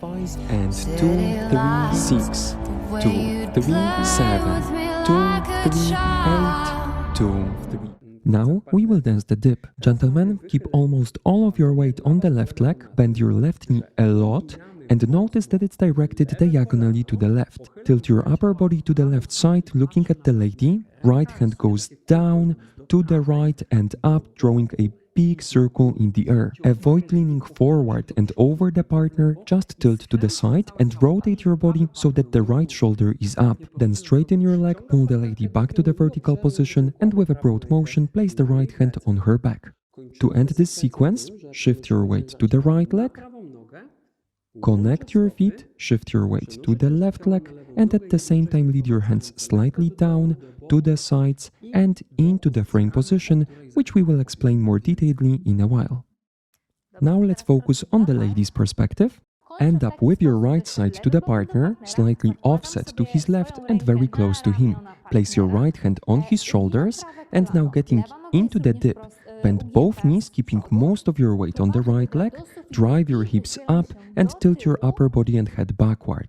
5 and 2, 3, 6, 2, 3, 7, 2, 3, 8, 2, 3. Now we will dance the dip. Gentlemen, keep almost all of your weight on the left leg, bend your left knee a lot, and notice that it's directed diagonally to the left. Tilt your upper body to the left side, looking at the lady. Right hand goes down, to the right and up, drawing a big circle in the air. Avoid leaning forward and over the partner, just tilt to the side and rotate your body so that the right shoulder is up. Then straighten your leg, pull the lady back to the vertical position, and with a broad motion, place the right hand on her back. To end this sequence, shift your weight to the right leg, connect your feet, shift your weight to the left leg, and at the same time lead your hands slightly down, to the sides, and into the frame position, which we will explain more detailedly in a while. Now let's focus on the lady's perspective. End up with your right side to the partner, slightly offset to his left and very close to him. Place your right hand on his shoulders, and now getting into the dip. Bend both knees, keeping most of your weight on the right leg, drive your hips up and tilt your upper body and head backward.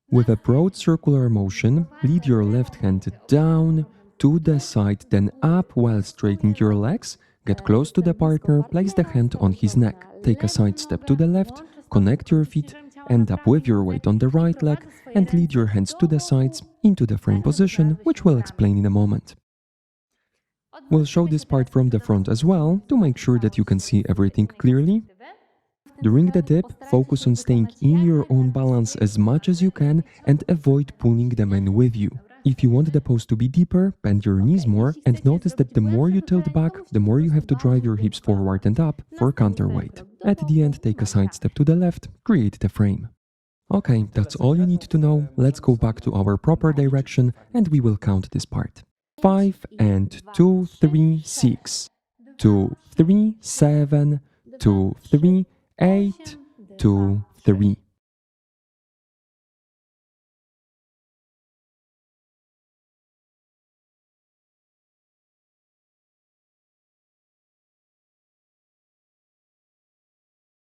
With a broad circular motion, lead your left hand down, to the side, then up while straightening your legs. Get close to the partner, place the hand on his neck. Take a side step to the left, connect your feet, end up with your weight on the right leg, and lead your hands to the sides into the frame position, which we'll explain in a moment. We'll show this part from the front as well, to make sure that you can see everything clearly. During the dip, focus on staying in your own balance as much as you can and avoid pulling the man with you. If you want the pose to be deeper, bend your knees more and notice that the more you tilt back, the more you have to drive your hips forward and up for counterweight. At the end, take a side step to the left, create the frame. Okay, that's all you need to know. Let's go back to our proper direction and we will count this part. 5 and 2, 3, 6, 2, 3, 7, 2, 3, 8, 2, 3.